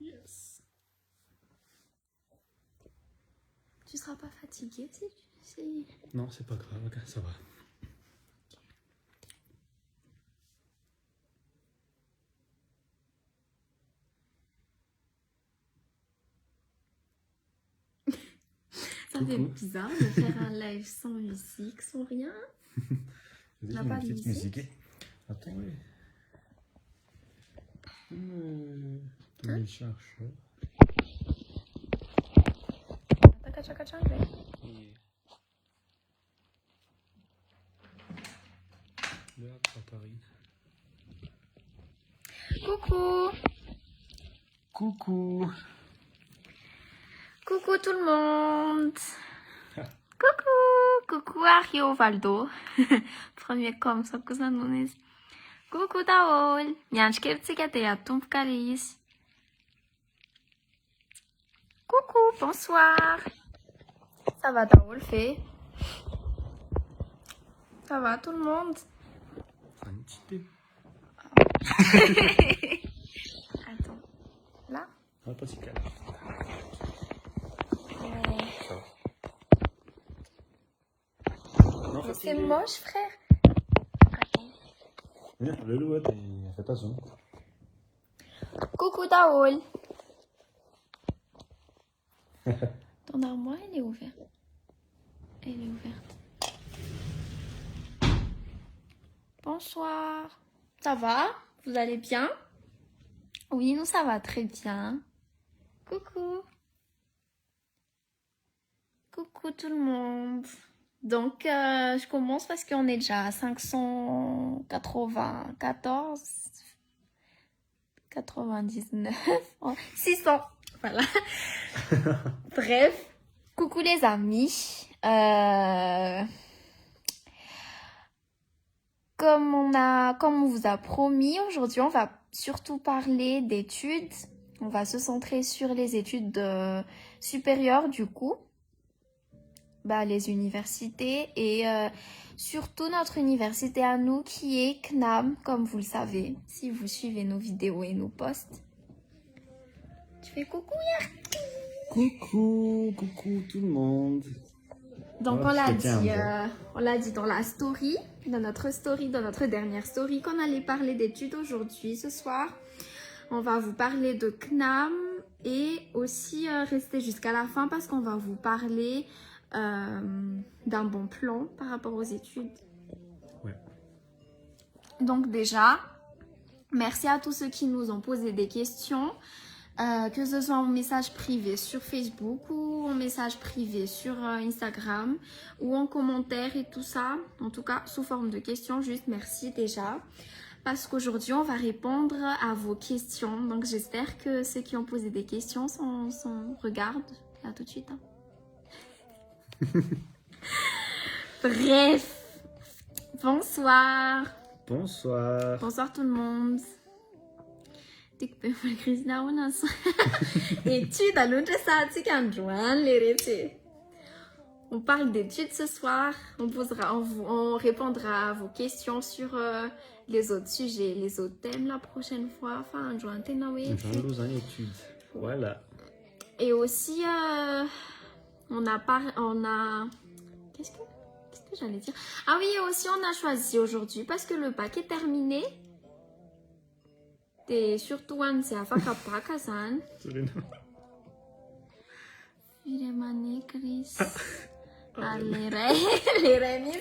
Yes. Tu seras pas fatigué si... Non, c'est pas grave, ok, ça va. Ça fait bizarre de faire un live sans musique, sans rien. Vas-y, On n'a je mets pas une de petite musique. musique. Attends, oui. Téléchargeur. Là, à Paris. Coucou. Coucou. Coucou tout le monde. Coucou. Coucou Ariovaldo. Premier comme ça que ça nous est. Coucou Daol. Coucou, bonsoir. Ça va Daol fait? Ça va tout le monde? Un petit peu. Attends. Là? Ah, pas si calme. Ça va. Non, Mais c'est moche, frère. Attends. Viens, le loup, il fait attention. Coucou Daol. Ton armoire, elle est ouverte. Elle est ouverte. Bonsoir. Ça va? Vous allez bien? Oui, nous ça va très bien. Coucou. Coucou tout le monde. Donc, je commence parce qu'on est déjà à 594, 99, 600. Voilà. Bref, coucou les amis. Comme on vous a promis, aujourd'hui, on va surtout parler d'études. On va se centrer sur les études supérieures du coup. Les universités et surtout notre université à nous qui est CNAM, comme vous le savez, si vous suivez nos vidéos et nos posts. Tu fais coucou hier? Coucou tout le monde. Donc on l'a dit dans la story, dans notre dernière story, qu'on allait parler d'études aujourd'hui, ce soir. On va vous parler de CNAM et aussi rester jusqu'à la fin parce qu'on va vous parler d'un bon plan par rapport aux études. Ouais. Donc déjà, merci à tous ceux qui nous ont posé des questions, que ce soit en message privé sur Facebook ou en message privé sur Instagram ou en commentaire et tout ça. En tout cas, sous forme de questions, juste merci déjà. Parce qu'aujourd'hui, on va répondre à vos questions. Donc j'espère que ceux qui ont posé des questions regardent là tout de suite. Hein. Bref, bonsoir. Bonsoir. Bonsoir tout le monde. Études à l'autre on parle d'études ce soir. On répondra à vos questions sur les autres sujets, les autres thèmes la prochaine fois. Enfin, études. Voilà. Et aussi, on a qu'est-ce que j'allais dire? Ah oui, et aussi on a choisi aujourd'hui parce que le bac est terminé. Et surtout, c'est à Fakapakasan. Viremani Chris. Les remis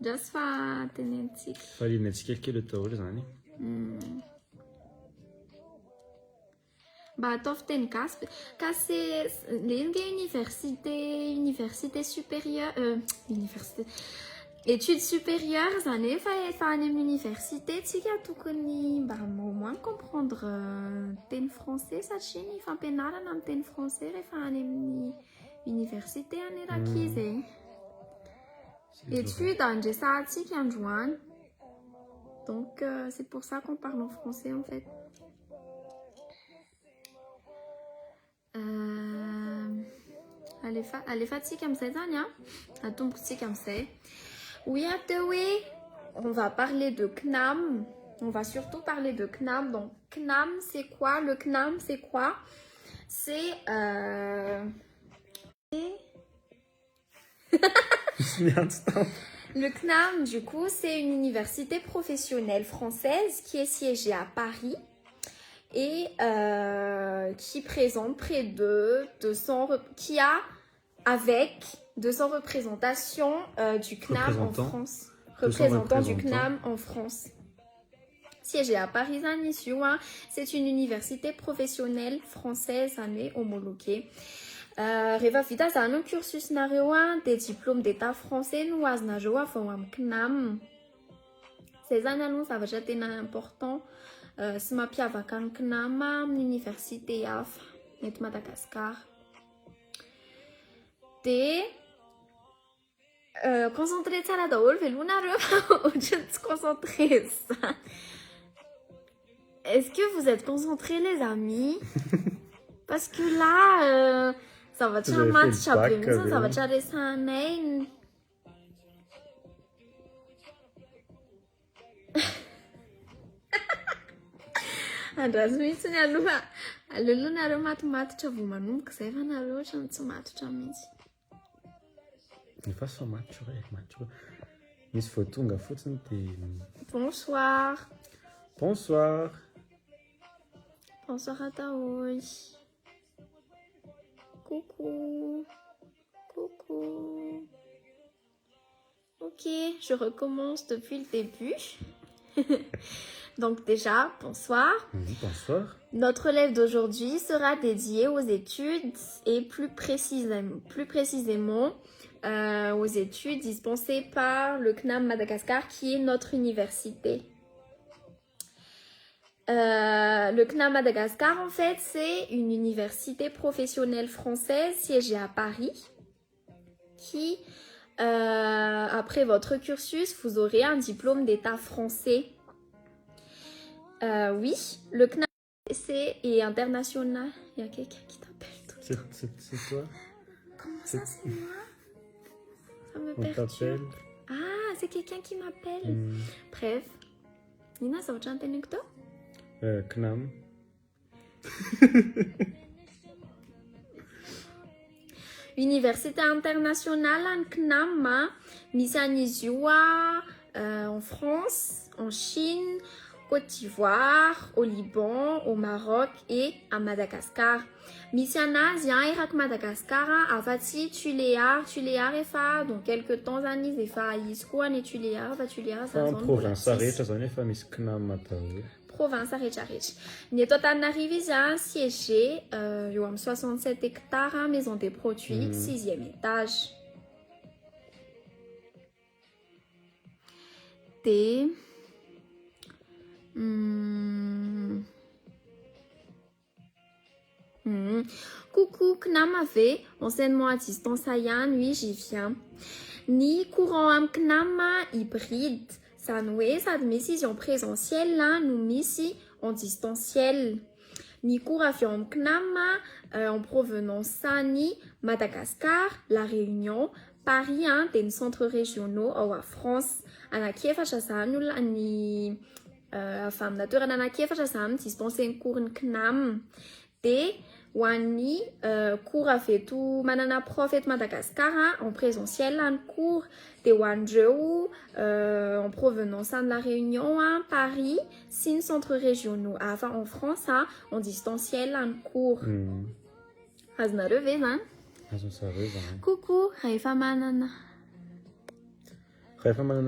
Just for tenetic. Fallait mettre quelques le taux, les amis. Toften Casp, c'est université supérieure, université, études supérieures, ça n'est pas une université, tu as tout connu, au moins comprendre ten français, ça chine, enfin pénal, on ten français, enfin une université, on est raquisé. Études, on est ça, tu qui en joint. Donc c'est pour ça qu'on parle en français en fait. Allez, fatigué comme ça, Tania. Attends, petit comme ça. Oui, on va parler de CNAM. On va surtout parler de CNAM. Donc, CNAM, c'est quoi? Le CNAM, c'est quoi? C'est... Le CNAM, du coup, c'est une université professionnelle française qui est siégée à Paris et qui présente près de 200... qui a avec 200 représentations du CNAM en France. Représentants du CNAM en France. Siégée à Paris, c'est une université professionnelle française homologuée. Rehefa vita zany cursus nareo des diplômes d'état français no azonareo avy ao amin'ny CNAM. Zay zany aloha zavatra tena important sy mampiavaka ny CNAM amin'ny université hafa eto Madagasikara. De concentré tsara daholo velonareo ohatrany tsy concentré zany. Est-ce que vous êtes concentrés les amis? Parce que là zavatra matotra be mihitsy zavatra resahanay. Andraso mihitsy ny aloha aleoloha nareo matomatotra vao manomboka izay fa nareo ohatrany tsy matotra mihitsy. Efa fa matotra matotra. Misy vao tonga fotsiny dia Bonsoir. Bonsoir. Bonsoir à Taoui. Coucou. Coucou. Ok, je recommence depuis le début. Donc déjà, bonsoir. Bonsoir. Notre live d'aujourd'hui sera dédié aux études et plus précisément aux études dispensées par le CNAM Madagascar qui est notre université. Le CNAM Madagascar, en fait, c'est une université professionnelle française siégée à Paris qui, après votre cursus, vous aurez un diplôme d'état français. Oui, le CNAM est international. Il y a quelqu'un qui t'appelle. C'est toi? Comment ça, c'est moi? Ça me On perturbe. t'appelle. Ah, c'est quelqu'un qui m'appelle. Bref. Nina, ça va te dire CNAM. Université internationale en CNAM, mise en Isoua, en France, en Chine, Côte d'Ivoire, au Liban, au Maroc et à Madagascar. Mise en Asie, Irak, Madagascar, Avati, Tuléar efa, donc quelques temps années, efa Iskoan et Tuléar, ça En province rehetra zany efa misy CNAM atao. Province rehetrarehetra. Ny eto Antananarivo izy siégé eo amin'ny 67 hectares, maison des produits, 6e étage. De Coucou CNAM avait enseignement à distance à Yann, oui j'y viens. Ni courant am CNAM hybride. Zany hoe sady misy izy en présentiel no misy en distanciel. Ny cours avy amin'ny CNAM en provenance ny Madagascar, La Réunion, Paris dia ny centres régionaux ao à France. Anakiefatra zany olona ny avy amina toerana anakiefatra zany dispensé ny cours ny CNAM. De ho an'ny cours avy eto manana prof eto Madagascar en présentiel ny cours. De ho an'ireo en provenance de La Réunion, Paris, sy ny centres régionaux hafa en France en distanciel ny cours. Azonareo ve zany? Azontsareo zany. Coucou, rehefa manana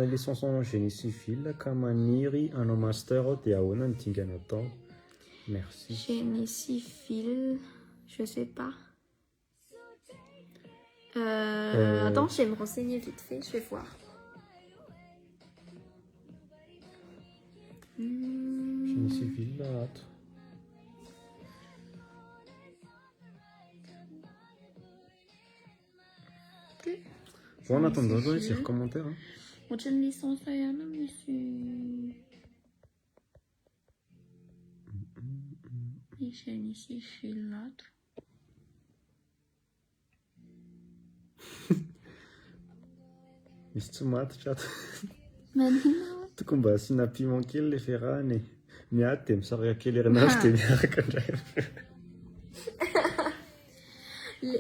licence en génie civil ka maniry hanao master ao dia ahoana ny dinganao atao? Merci. Génie civil, je sais pas. Attends, je vais me renseigner vite fait, je vais voir. Génie civil là. Bon, en attendant, je vais lire les commentaires. J'ai une licence à Yana, monsieur. Génie civil là. Misy tsy matotra ato. Manina. tokony mba asiana piment kely le ferrany miady dia misaraka kely herinaritra dia miaraka indray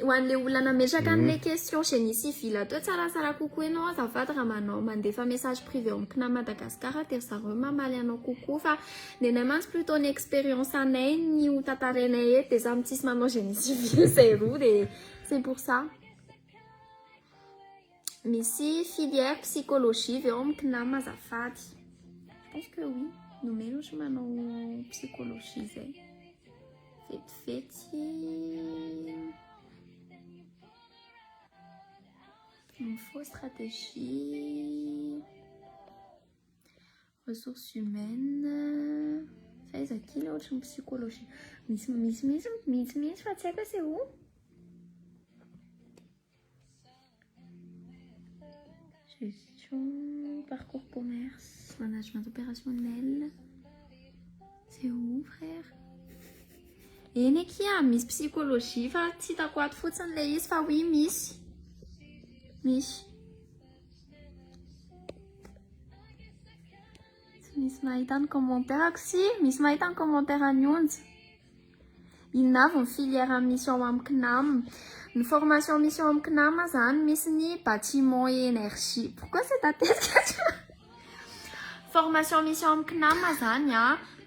ho an'le olona nametraka an'le question chaîne ici fil atao tsaratsara kokoa ianao azafady raha manao mandefa message privé amiko na Madagasikara dia zareo mamaly anao kokoa fa nenay mantsy plutôt ny expérience anay ny ho tantarainay eto dia za mitsisy manao chaîne ici fil zay roa dia c'est pour ça misy filière psychologie veo amiko na azafady je pense que oui nomeno ohatra manao psychologie zay vetivety une fausse stratégie, ressources humaines, ça ils acquis l'autre en psychologie. Miss, c'est où? Gestion, parcours commerce, management opérationnel. C'est où, frère? Et qui a miss psychologie, fa si t'as quoi de foot, ça ne l'est, fa oui, miss. Miss mahita ny commentaire si misy mahita ny commentaire anyonja inavy ny filière amin'ny mission amin'ny CNAM ny formation mission amin'ny CNAM zany misy ny bâtiment et énergie pourquoi c'est ta tête formation mission amin'ny CNAM zany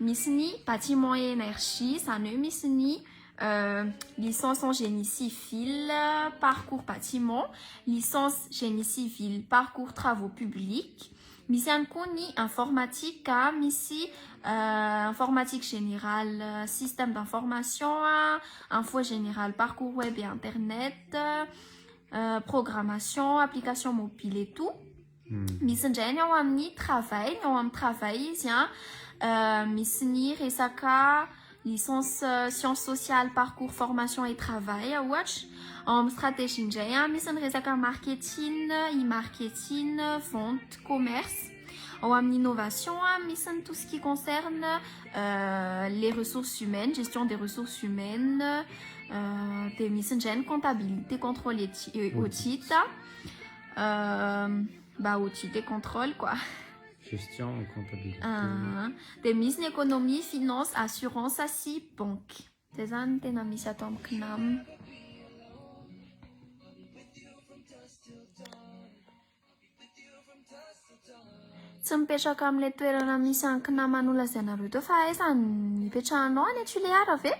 misy ny bâtiment et énergie zany hoe misy ny licence en génie civil, parcours bâtiment, licence génie civil, parcours travaux publics, mission koni informatique, informatique générale, système d'information, info générale, parcours web et internet, programmation, application mobile et tout. Mission génie on travail, mission ni resaka licence sciences sociales, parcours, formation et travail. Watch en stratégie mission resaka marketing, e-marketing, vente, commerce. En innovation, mission tout ce qui concerne les ressources humaines, gestion des ressources humaines, des missions comptabilité, contrôle et audit. Audit et contrôle quoi. Gestion, comptabilité. Des mises économie, finance, assurance, assis, banque. Des années tena misy ato amin'ny CNAM. Tsy mipetraka amin'ilay toerana misy any CNAM an'olazanareo teo fa aiza mipetrahanao any Tuléar ve?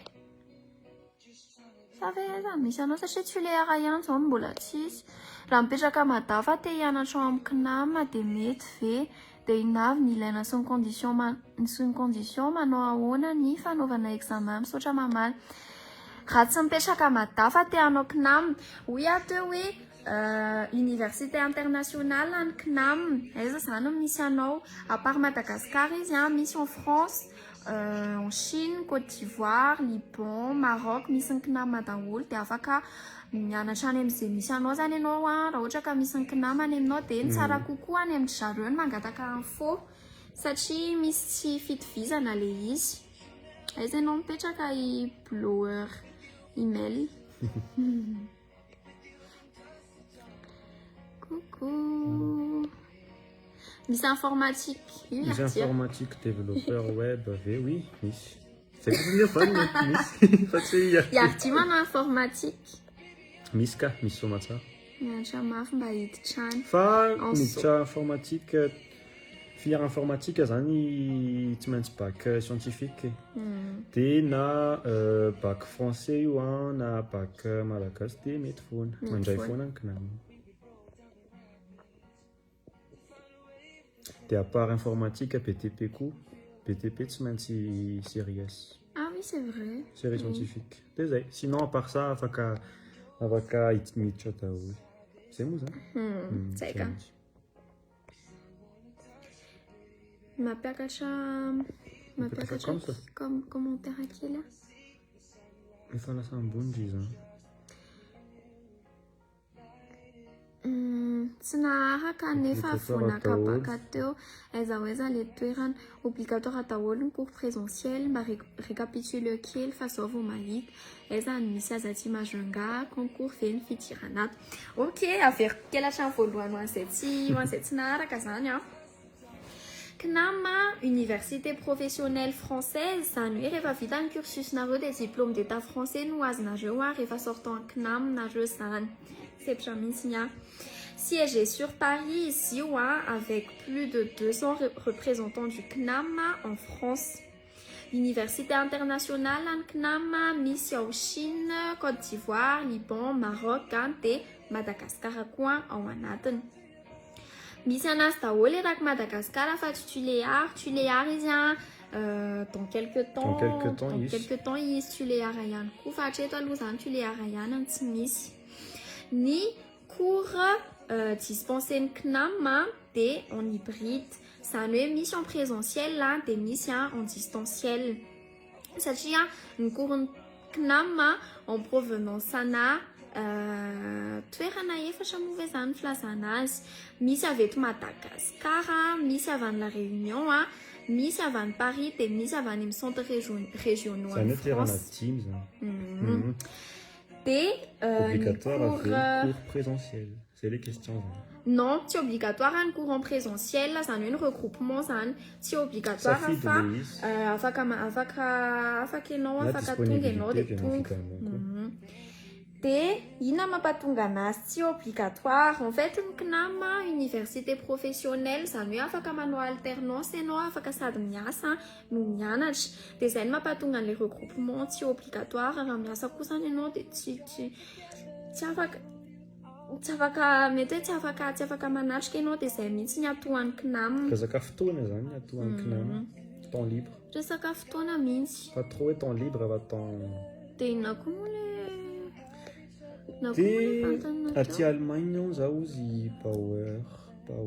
Sa ve aiza misy anao satria Tuléar ihany zao mbola tsisy. Raha mipetraka Madafa te hianatra amin'ny CNAM dia mety ve? Dia inavy ny ilaina sy ny condition manao ahoana ny fanaovana examen misaotra mamaly. Raha tsy mipetraka Madafa te hanao CNAM, oui ateo hoe université internationale any CNAM, aiza zany misy anao à part Madagascar izy misy en France, en Chine, Côte d'Ivoire, Liban, Maroc, misy ny CNAM daholo dia afaka mianatra any amin'izay misy anao zany ianao raha ohatra ka misy ny CNAM any aminao dia ny tsara kokoa any amin'ny zareo ny mangataka info satria misy fitovizana le izy. Aiza ianao mipetraka i blower email. Coucou. Misy informatique. Misy informatique, développeur web, oui, misy. C'est pour mieux pas misy. Il y a activement informatique. Misy ka, misy somatsara. Mianatra mafy mba hiditra fa miditra informatique filière informatique zany tsy maintsy bac scientifique dia na bac français io na bac malagasy dia mety foana mandray foana ny CNAM. Dia à part informatique BTP koa BTP tsy maintsy série S. Ah oui c'est vrai. Série scientifique dia zay sinon à part ça afaka miditra daholo. C'est moza. Zay ka. Mampiakatra comme commentaire akely efa lasa ambony izy tsy naharaka nefa vonaka baka teo aiza le toerana obligatoire daholo ny cours présentiel mba récapitule kely fa zao vao mahita aiza ny misy aza tsy Majunga concours feny fidiranato. Ok averiko kely hatrany voalohany ho an'izay tsy naharaka zany CNAM, Université professionnelle française, ça nous va vite un cursus n'a des diplômes d'état français nous as nageoire et va sortir en CNAM nageosan. C'est jamais signa. Siégé sur Paris ici avec plus de 200 représentants du CNAM en France. Université internationale en CNAM, mission Chine, Côte d'Ivoire, Liban, Maroc, et Madagascar en Anaton. Mission Nastaole rak Madagascar fa tuléar dans quelques temps il tuléar yan ku fa cheto luzan tuléar yan antimis ni cours dispensés CNAM des en hybride. Ça une mission présentielle là, des missions en distanciel. C'est-à-dire une cours CNAM en provenance sana. Toerana efa mauvaise flasanas misy avy eto Madagascar, misy avy la Réunion, misy avy Paris et misy avy amin'ny centre régionaux en France. Teams. Obligatoire cours présentiel. C'est les questions. Non, c'est obligatoire un cours en présentiel, ça un regroupement, c'est obligatoire c'est obligatoire. En fait, une université professionnelle, ça nous a fait comme alternance et nous a fait ça de miasa, nous mianach. Des ailes patungan les regroupements, c'est obligatoire. Miasa kusan et non de tiafaka manachka ianao dia izay mihitsy ny atoan'ny CNAM. Resaka fotoana zany atoan'ny CNAM. Temps libre. Resaka fotoana mihitsy. Pas trop temps libre va temps. Dia inona koa moa Dia aty Allemagne ao zaho izy Power.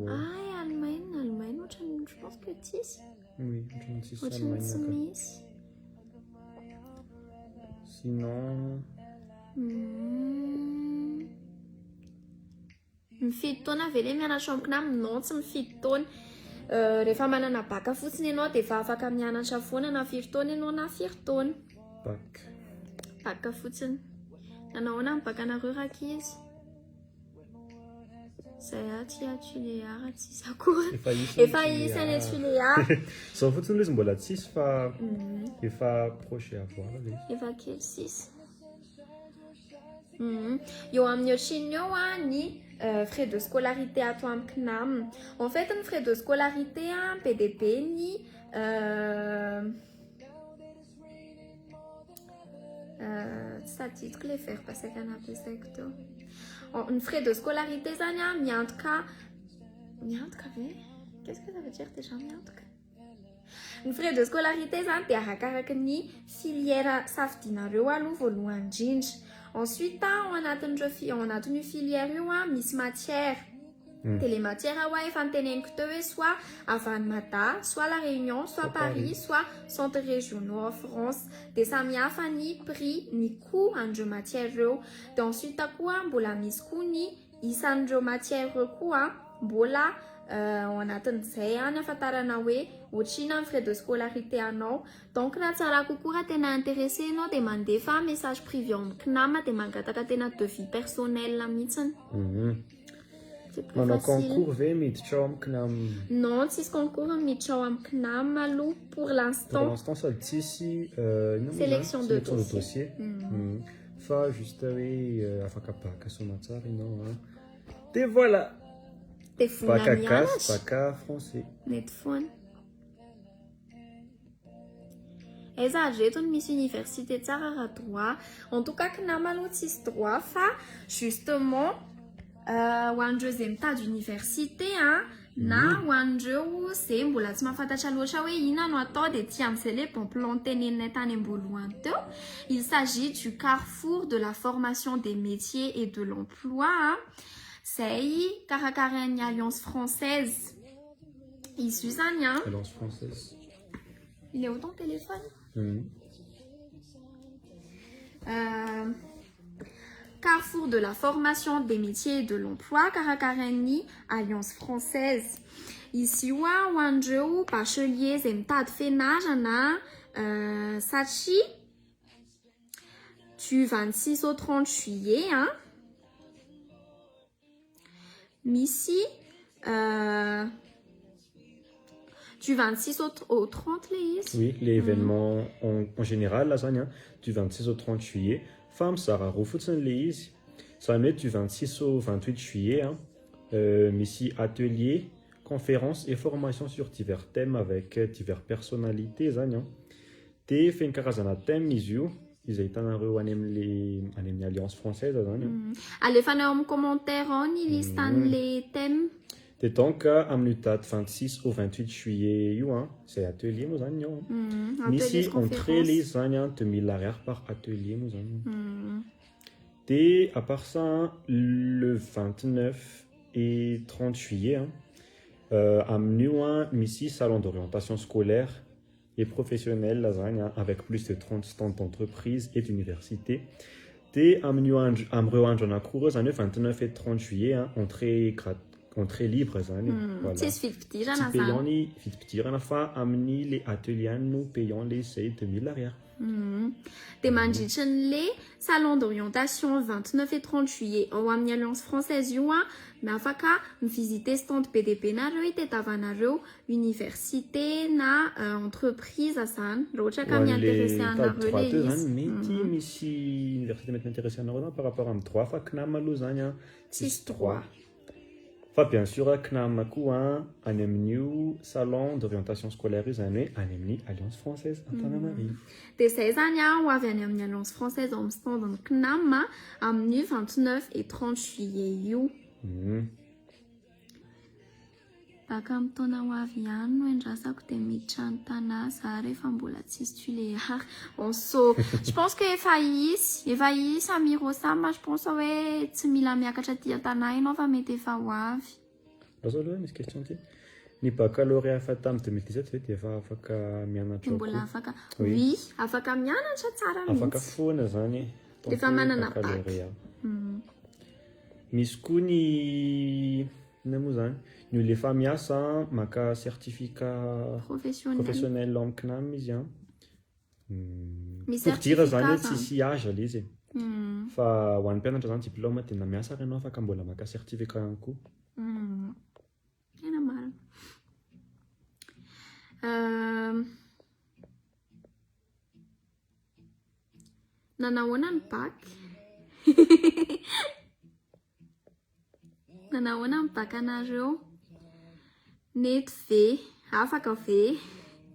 Ah, Allemagne ohatrany je pense que tsisy. Oui, ohatrany tsisy Allemagne. Ohatrany tsy misy. Sinon mifidy taona ve ilay mianatra amin'ny CNAM? Non, tsy mifidy taona. Rehefa manana baka fotsiny ianao dia efa afaka mianatra foana na 4 taona ianao na 4 taona. Baka fotsiny. Nanao ahoana amin'ny bakanareo rakizy? Izay aty tuléar tsisy akory. Efa isany tuléar. Sao fotsiny izy mbola tsisy fa efa proche à voir ilay. Efa kely sisa. Eo amin'ny Chine eo ny frais de scolarité ato amin'ny CNAM. En fait, les frais de scolarité PDP ni ça titre les faire parce qu'on a appelé ça une frais de scolarité zania miantka qu'est-ce que ça veut dire déjà miantka? Une frais de scolarité zany dia arakaraka ny filière safidinareo aloha voalohany indrindra. Ensuite, on a tenu filière Miss Matière. Les matières soit à Vanmata, soit la Réunion, soit Paris, soit centre régionaux en France. Des samia fani prix ni coût en jeu matière. Ensuite, à quoi bola Miss Kuni, isanjo matière quoi bola. On a tenu ça, on a fait taranawe, au Chine frais de scolarité à nous. Donc, na tsara kokoa tena intéressé no de mandefa message privé en CNAM de mangataka tena de vie personnelle la mitsiny. C'est plus facile. Concours ve miditra am CNAM. Non, tsisy concours miditra am CNAM aloha pour l'instant. Pour l'instant ça tsisy sélection de dossier. Fa juste hoe afaka baka soma tsara ianao. Et voilà. Baka français. Netphone. Exagéré une Miss Université tsara droit. En tout cas, CNAM aloha tsisy droit fa justement ho an'ireo tas d'université na ho an'ireo zay mbola tsy mahafantatra loatra hoe inona no atao dia tia amin'izay planteninay tany amboloany teo. Il s'agit du carrefour de la formation des métiers et de l'emploi. C'est karakarain'ny Alliance française. Ici zany Alliance française. Il est où ton téléphone? Carrefour de la formation des métiers et de l'emploi, karakarain'ny Alliance française. Ici wanjeu bachelier zay mitady fianarana satria du 26 au 30 juillet misy Du 26 au 30, les Oui, les événements en général, là, du 26 au 30 juillet. Femme, ça va refoutser les ça met du 26 au 28 juillet. Hein. Ici, atelier, conférences et formations sur divers thèmes avec diverses personnalités. Te fait un thème, ils étaient en l'Alliance française. Allez, faire un commentaire, ils listent les thèmes. Te donc, à minutat 26 au 28 juillet, c'est atelier, nous avons. Ici, on traite les années de 1000 arrière par atelier, nous avons. Et à part ça, le 29 et 30 juillet, à ici, salon d'orientation scolaire et professionnelle, lasagne, avec plus de 30 stands d'entreprises et d'universités. Et à le 29 et 30 juillet, entrée libre, voilà. Les ateliers, nous payons les 2000 arrière. Des les salon d'orientation 29 et 30 juillet en Alliance française mais afaka visiter stand PDP naro et tavanaro université na entreprise à san rocha kam intéressé à na relais mais si université m'intéressé à na par rapport à 3 fois que na maluzania 6-3. Enfin, bien sûr, un salon d'orientation scolaire Alliance française à Tananari. Des 16 ans, on avait une Alliance française en stand dans Knama, à 29 et 30 juillet. Bakam tona waviano endrasa ko te mitrantana sa refa mbola tsisy tulear. Je pense que efa Amiro Sama, je pense ouais tsy mila miakatra ty antana enao fa mety efa ho avy. Lazalo misy question ty. Ny baccalauréat fa tam 2017 fait efa afaka mianatra ko. Mbola afaka. Oui, afaka mianatra tsara mihitsy. Afaka foana zany. Efa manana bac. Misy koa ny zany ny le fa miasa maka certificat professionnel en CNAM izy a. Pour dire zany tsisy âge izy. Fa ho an'ny mpianatra zany diplôme tena miasa ary ianao afaka mbola maka certificat ihany koa. Tena marina. Nanahoana ny bac? Nanahoana ny bac anareo? Nety ve? Afaka ve?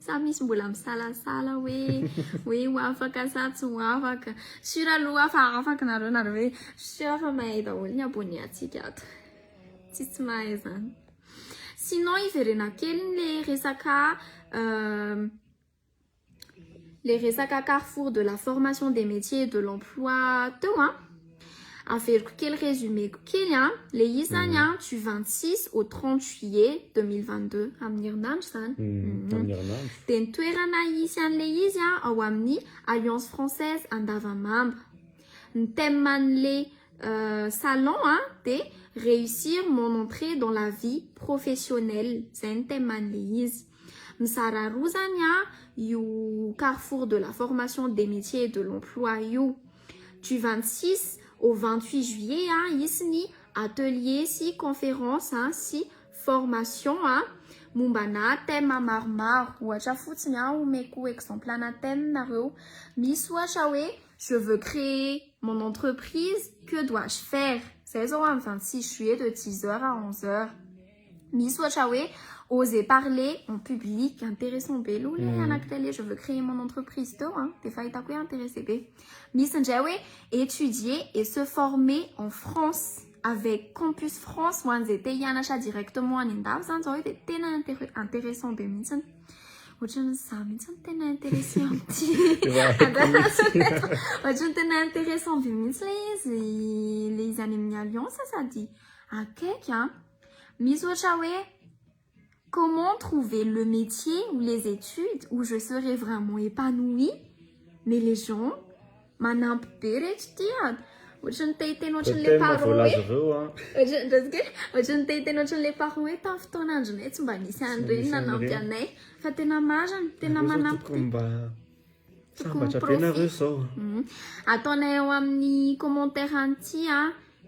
Sa misy mbola misalasala hoe ho afaka sa tsy ho afaka? Sura aloha fa afaka nareo hoe sura fa mahay daholo ny abonné antsika ato. Tsy mahay zany. Sinon iverena kely les resaka carrefour de la formation des métiers et de l'emploi averiko kely résumé kely le izany du 26 au 30 juillet 2022 amin'ny herinandro zany. De ny toerana isy an'le izy ao amin'ny Alliance française Andavamamba. Ny thème an'le salon de réussir mon entrée dans la vie professionnelle. C'est un thème an'le izy. Mizara roa zany io carrefour de la formation des métiers et de l'emploi io. Du 26 au 28 juillet, ici ni atelier, si conférence, si formation, mumbana thème marmar ou acha foutnya ou meku exemple na thème nareo. Miss wachawe, je veux créer mon entreprise, que dois-je faire? 26 juillet de 10h à 11h. Miss wachawe, oser parler en public, intéressant bello je veux créer mon entreprise des fois t'as quoi intéressé Miss Njawe, étudier et se former en France avec Campus France ou anzete yanacha directement en indav zanzo était tena intéressant be mitsan ohatran'ny za mihitsy tena intéressant ohatran'ny tena intéressant be mihitsy les any amin'ny alliance ça dit akaiky Miss Wachawe. Comment trouver le métier ou les études où je serai vraiment épanouie, mais les gens m'en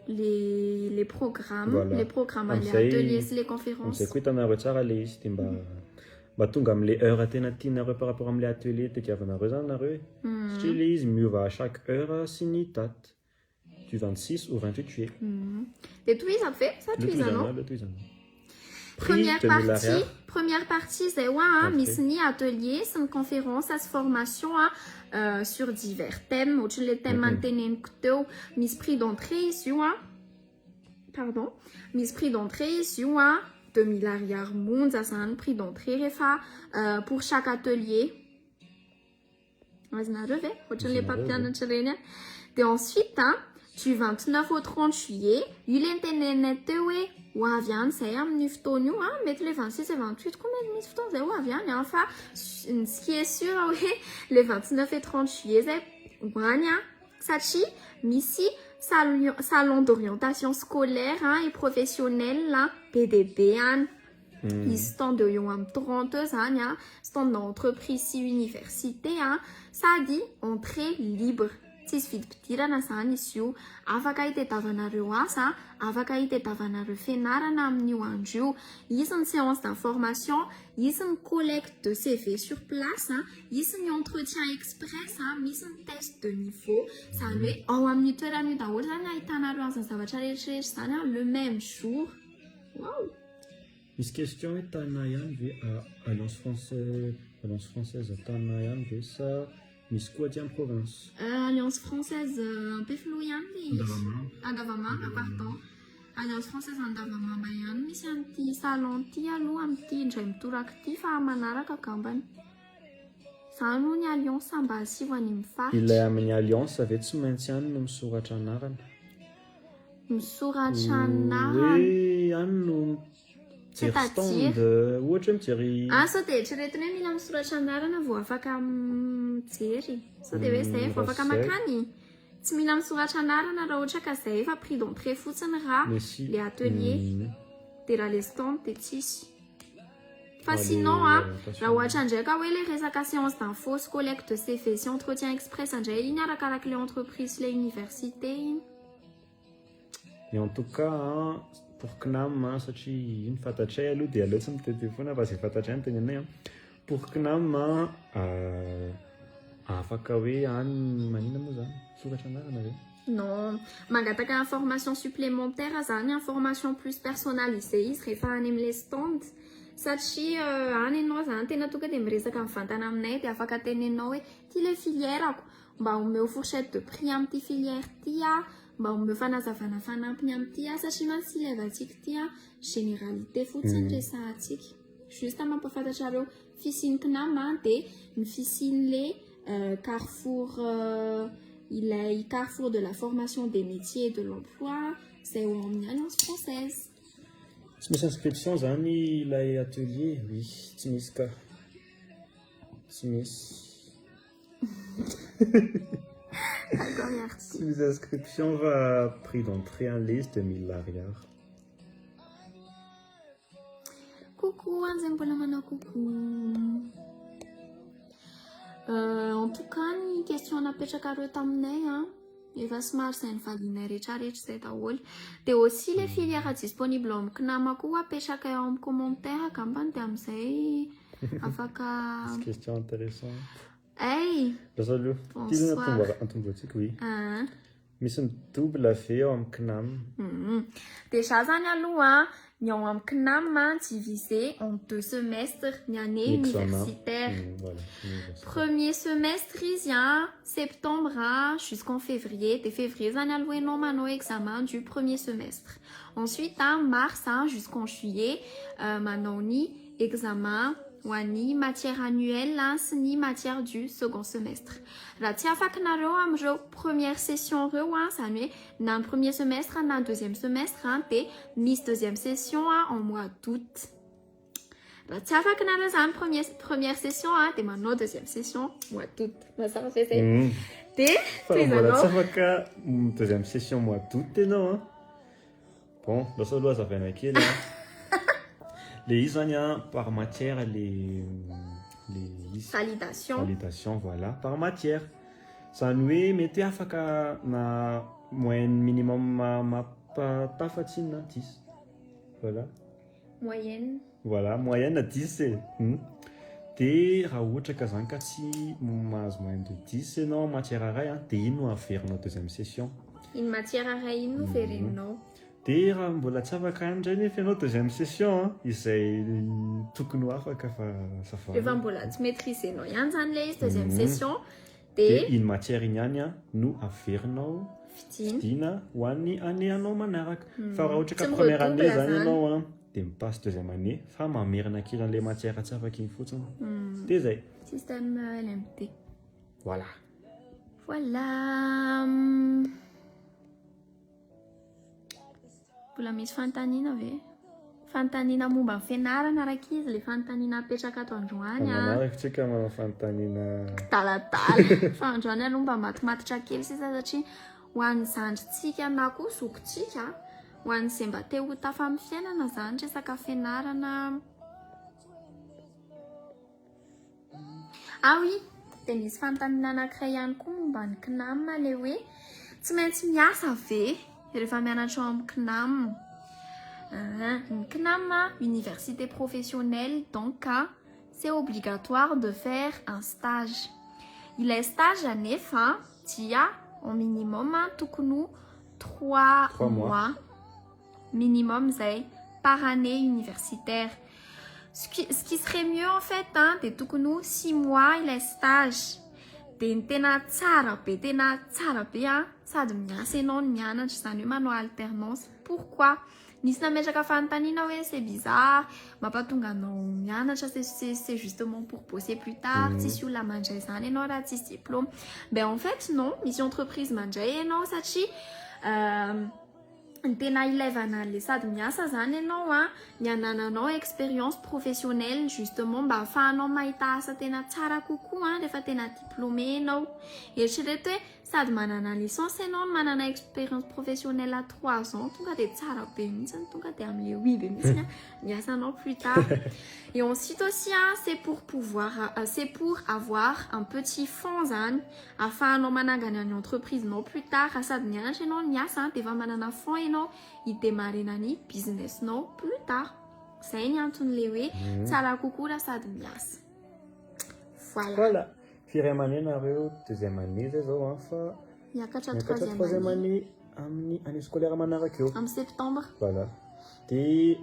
les programmes, voilà. Les programmes, les ateliers, les conférences. C'est quoi t'en as retard à les mba tonga am'le heure tena tianareo par rapport am'le atelier tadiavanareo zany nareo e. Satria le izy miova à chaque heure sy ny date du 26 au 28 juillet. De tohizako ve sa tohizanao? Le tohizanao. Première partie zay oa misy ny atelier sy ny conférence sy formation sur divers thèmes ohatra le thème manteneniko teo misy prix d'entrée izy io pardon misy prix d'entrée izy io 2000 ariary monja zany prix d'entrée rehefa pour chaque atelier azonareo ve ohatran'le mpampianatra reny de ensuite du 29 au 30 juillet io le nitenenay teo hoe ho avy any zay amin'ny fotoana io mety le 26 et 28 koa mety misy fotoana zay ho avy any fa ce qui est sûr hoe le 29 et 30 juillet zay ho any satria misy salon d'orientation scolaire et professionnelle PDB any izy stand eo amin'ny 30 zany stand d'entreprise sy université sady entrée libre tsisy vidy mpidirana zany izy io afaka hitadiavanareo asa afaka hitadiavanareo fianarana amin'io andro io izy ny séance d'information izy ny collecte de CV sur place izy ny entretien express misy ny test de niveau zany hoe ao amin'ny toerana io daholo zany ahitanareo azany zavatra rehetrarehetra zany le même jour. Wow. Misy question hoe tana ihany ve alliance française tana ihany ve sa misy koa aty amin'ny province? Alliance française ampy flou ihany izy. Andavamamba pardon. Alliance française Andavamamba ihany misy an'ity salon ty aloha amin'ity indray mitoraka ty fa manaraka gambany. Zany moa ny alliance mba asivo any amin'ny faritra. Ilay amin'ny alliance ve tsy maintsy ihany no misoratra anarana? Misoratra anarana? Hoe ihany no c'est-à-dire ohatra mijery sao de eritreretiny hoe mila misoratra anarana vao afaka mijery sao de hoe zay vao afaka makany tsy mila misoratra anarana raha ohatra ka zay efa prix d'entrée fotsiny raha le atelier de raha le stand de tsisy fa sinon raha ohatra ndraika hoe le resaka séance d'info sy collecte de CV sy entretien express indray iny arakaraka le entreprise le université iny. Et en tout cas pour CNAM satria iny fantatray aloha de aleo tsy mitety foana fa zay fantatray ny tenenay pour CNAM afaka hoe any manina moa zany soratra anarana ve? Non, mangataka information supplémentaire zany information plus personnalisée izy rehefa any amin'le stand satria any ianao zany tena tonga de miresaka mivantana aminay de afaka tenenao hoe ty le filièrako mba omeo fourchette de prix amin'ty filière ty mba omeo fanazavana fanampiny amin'ty satria mantsy ilevantsika ty généralité fotsiny resahantsika juste mampafantatrareo fisiany CNAM de ny fisian'le Carrefour ilay Carrefour de la formation des métiers et de l'emploi c'est eo amin'ny alliance française. Tsy misy inscription zany ilay atelier? Oui, tsy misy ka. Tsy misy. D'accord, merci. Si les inscriptions va prix d'entrée en liste 2000 ariary. Coucou, anzay mbola manao coucou. En tout cas, ny question napetrakareo taminay efa somary zay nivalinay rehetrarehetra zay daholo. De aussi les filières disponibles amin'ny CNAM koa apetraka eo amin'ny commentaire akambany de amin'izay afaka. Question intéressante. Hey! Bonsoir. Bonsoir. Oui. Misy double avy eo amin'ny CNAM. Déjà zany aloha ny ao amin'ny CNAM divisé en 2 semestres ny année universitaire. Voilà, premier semestre izy septembre jusqu'en février. De février zany aloha ianao manao examen du premier semestre. Ensuite mars jusqu'en juillet manao ny examen ho an'ny matière annuelle sy ny matière du second semestre. Raha tsy afakinareo amin'ireo première session reo zany hoe na ny premier semestre na ny deuxième semestre de misy deuxième session en mois d'août. Raha tsy afakinareo zany première session de manao deuxième session mois d'août. Mazava ve zay? De mbola tsy afaka deuxième session mois d'août ianao bon lasa aloha azavaina kely le izy zany par matière les validation voilà par matière zany hoe mety afaka na moyenne minimum tafatsy na 10 voilà moyenne voilà moyenne 10 dia raha ohatra ka zany ka tsy mahazo moyen de 10 ianao matière iray dia iny no averinao deuxième session. Iny matière iray iny no verenao. Dia raha mbola tsy afaka indray nefa ianao deuxième session izay tokony ho afaka fa safary. Efa mbola tsy maîtrisenao ihany zany le izy deuxième session dia iny matière iny ihany no averinao fidina ho an'ny année anao manaraka. Fa raha ohatra ka première année zany ianao dia mipasse deuxième année fa mamerina kely an'ilay matière tsy afaka iny fotsiny. Dia zay. Système LMD. Voilà. Mbola misy fanontaniana ve? Fanontaniana momba ny fianarana raky izy, le fanontaniana apetraka ato Androany. Manaraka tsika manao fanontaniana talatala. Fa Androany aloha mba matimatitra kely sisa satria ho an'ny zandritsika na koa zokontsika, ho an'izay mba te ho tafa amin'ny fiainana zany resaka fianarana. Oui, dia misy fanontaniana anankiray ihany koa momba ny CNAM le hoe tsy maintsy miasa ve rehefa mianatra amin'ny CNAM. Une CNAM, université professionnelle, donc c'est obligatoire de faire un stage. Il est stage à neuf, dia au minimum tokony 3 mois minimum par année universitaire. Ce qui serait mieux en fait, des tokony 6 mois il est stage. Dia ny tena tsara be sady miasa ianao ny mianatra zany hoe manao alternance. Pourquoi? Nisy nametraka fanontaniana hoe c'est bizarre, mampatonga anao mianatra, c'est justement pour bosser plus tard, tsisy olona mandray zany ianao raha tsisy diplôme. Ben en fait non, misy entreprise mandray ianao satria ny tena ilaivana le sady miasa zany ianao ny anananao expérience professionnelle justement mba ahafahanao mahita asa tena tsara kokoa rehefa tena diplômé ianao. Eritrereto hoe sady manana licence ianao no manana expérience professionnelle à 3 ans, tonga dia tsara be mihitsy, tonga dia amin'ilay oui be mihitsy miasanao plus tard. Et ensuite aussi c'est pour avoir un petit fonds zany ahafahanao manangany any entreprise nao plus tard sady mianatra ianao miasa dia efa manana fonds ianao hidémarrena ny business nao plus tard. Zay ny anton'le hoe tsara kokoa raha sady miasa. Voilà. Firay aman'ay nareo deuxième année zay zao fa miakatra troisième année amin'ny année scolaire manaraka eo en septembre. Voilà. Dia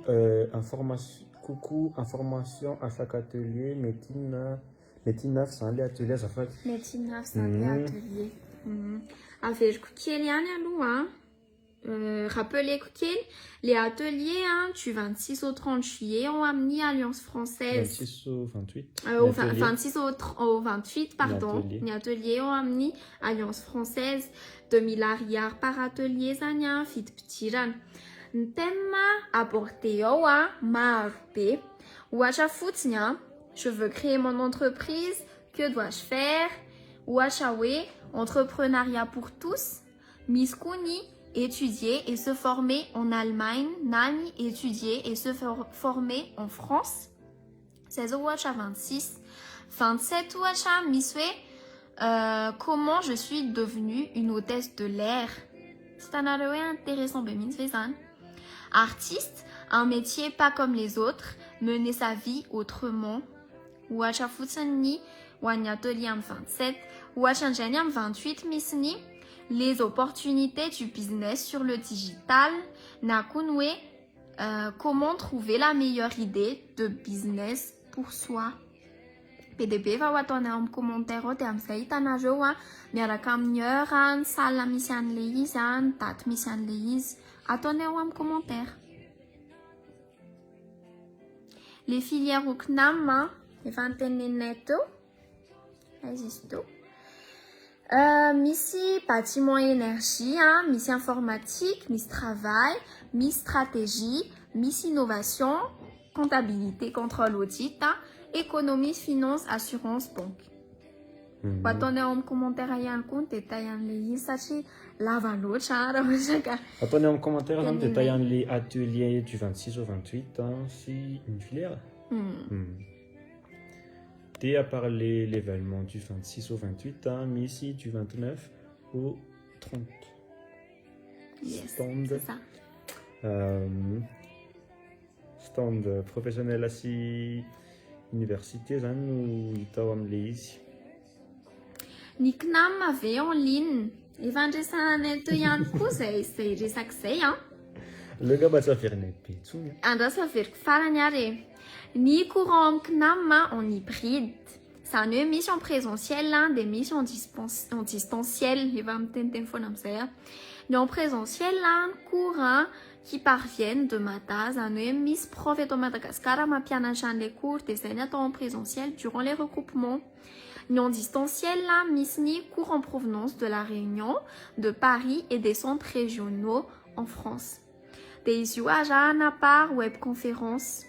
information à chaque atelier, médecine 9 zany le atelier azafady. Médecine 9 zany le atelier. Averiko kely ihany aloha rappelez-vous les ateliers du 26 au 30 juillet ont amené Alliance française. 26 au 28. 26 au 28, pardon. Les ateliers ont amené Alliance française. 2000 ariary par atelier, zany fit pitiran. Ny thème abordé maro be. Ohatra fotsiny je veux créer mon entreprise, que dois-je faire? Ohatra hoe entrepreneuriat pour tous. Misy koa ny étudier et se former en Allemagne, nani étudier et se former en France. 16 ohatra 26. 27 ohatra misy hoe comment je suis devenue une hôtesse de l'air. C'est un intéressant be mihitsy zany. Artiste, un métier pas comme les autres, mener sa vie autrement. Ohatra fotsiny ho an'ny atelier amin'ny 27. Ohatra indray ny amin'ny 28 misy ny les opportunités du business sur le digital. Na koa ny hoe comment trouver la meilleure idée de business pour soi. PDB fa ho ataonay amin'ny commentaire dia amin'izay hitanareo miaraka amin'ny heure, ny salle misy an'le izy, ny date misy an'le izy. Ataonay amin'ny commentaire. Les filières au CNAM, efa niteneninay teo. Izy teo. Misy bâtiment énergie, misy informatique, misy travail, misy stratégie, misy innovation, comptabilité, contrôle audit, économie, finance, assurance, banque. Ataonay amin'ny commentaire ihany koa ny détail an'le izy satria lava loatra raha ohatra ka. Ataonay amin'ny commentaire zany détail an'le atelier du 26 au 28 si une filière. Et à part l'événement du 26 au 28, misy du 29 au 30. Yes, stand. C'est ça. Stand professionnel assis université zany no hita ao amin'le izy. Ny CNAM ave en ligne. Efa andraisanay teo ihany koa zay resaky zay an. Aleo nga mba tsy averinay be intsony. Andrasa averiko farany ary. Ny courant amin'ny CNAM en hybride. Zany hoe misy en présentiel dia misy en distanciel. Efa miteny foana amin'izay a. Ny en présentiel cours qui parviennent de Mata, zany hoe misy prof eto Madagasikara mampianatra an'ilay cours dia zay ny atao en présentiel durant les regroupements. Ny en distanciel misy ny cours en provenance de la Réunion, de Paris et des centres régionaux en France. Dia izy io azahana par webconférence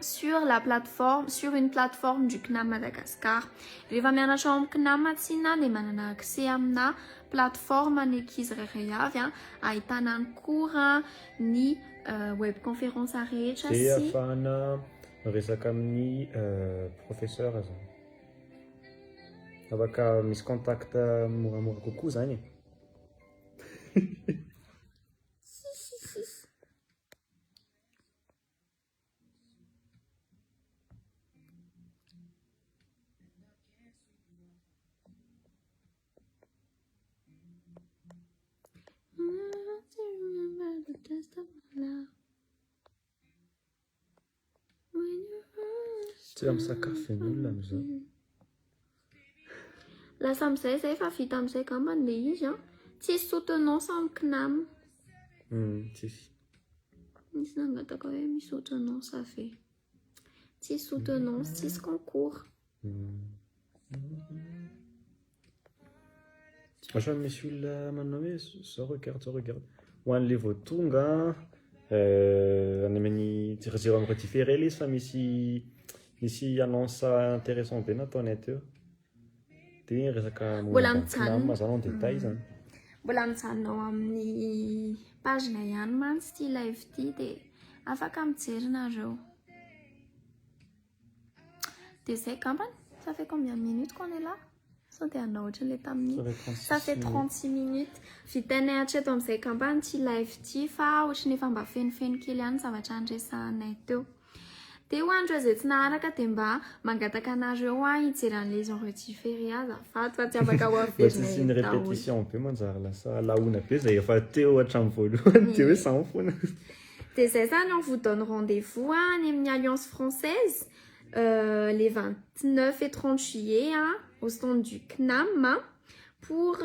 sur une plateforme du CNAM Madagascar. Rehefa mianatra amin'ny CNAM atsina dia manana accès amina plateforme ny ankizy iray avy ahitana ny cours ny webconférence rehetra sy ahafahana resaka amin'ny professeur zany. Afaka misy contact moramora kokoa zany. Tsy misakafo olona amizao. Lasa amin'izay zay fa vita amin'izay gambany le izy an. Tsisy soutenance amin'ny CNAM. Tsisy. Misy nangataka hoe misy soutenance ave. Tsisy soutenance, tsisy concours. Ohatrany misy olona manao hoe zao regarde. Ho an'le vao tonga any amin'ny 00 amin'ny différé izy fa misy annonce intéressant be nataonay teo. Dia resaka CNAM zany en détail zany. Mbola mijanona ao amin'ny page-na ihany mantsy ty live ty dia afaka mijery nareo. Dia zay gambany, ça fait combien de minutes qu'on est là? Ça fait 36 minutes. Vitanay hatreto amin'izay gambany ty live ty fa ohatrany efa mba fenofeno kely ihany zavatra andresanay teo. Dia ho andreo izay tsy naharaka dia mba mangataka anareo hijery an'ilay izy en redifféré azafady fa tsy afaka ho averinay tsisy ny répétition be manjary lasa laona be zay efa teo hatramin'ny voalohany dia hoe sans foana. Dia zay zany on vous donne rendez-vous any amin'ny Alliance française les 29 et 30 juillet au stand du CNAM pour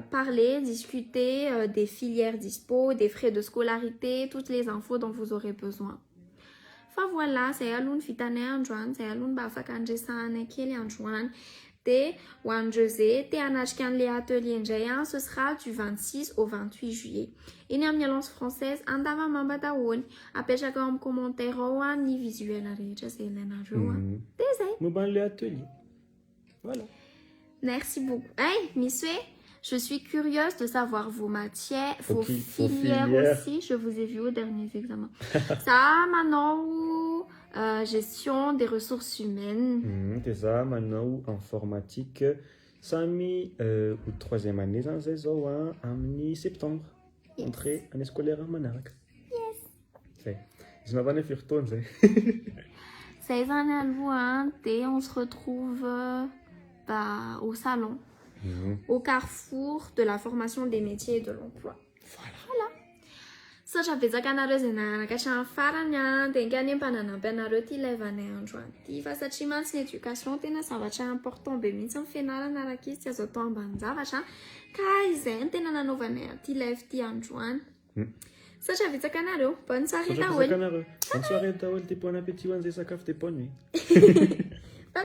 parler, discuter des filières dispo, des frais de scolarité, toutes les infos dont vous aurez besoin. Fa voilà, zay alony vitanay androany, zay alony mba afaka andresahanay kely androany. Dia ho andreo zay te hanatrika an'ilay atelier indray ce sera du 26 au 28 juillet. Eny amin'ny Alliance française andavamamba daholo. Apetraka amin'ny commentaire ao ny visuel rehetra zay ilainareo. Dia zay. Momba an'ilay atelier. Voilà. Merci beaucoup. Hey, Miss Wei, je suis curieuse de savoir vos matières, vos filières aussi. Je vous ai vu aux derniers examens. Ça, manao gestion des ressources humaines. Dia za manao informatique samy au 3e année zany zay zao amin'ny septembre. Entrée année scolaire manaraka. Yes. Zay. Izy navana firy taona zay. Zay zany aloha dia on se retrouve au salon. Au carrefour de la formation des métiers et de l'emploi. Voilà. Satra betsaka anareo izay naharaka hatramin'ny farany dia ngany mpananampy anareo ty live-anay androany ty fa satria mantsy ny éducation tena zavatra important be mihitsy amin'ny fianarana araka izy tsy azo atao ambanin-javatra ka izay no tena nanaovanay ty live ty androany. Satra betsaka anareo. Bonne soirée daholo. Bonne soirée daholo. Dia bon appétit ho an'izay sakafo dia bonne nuit.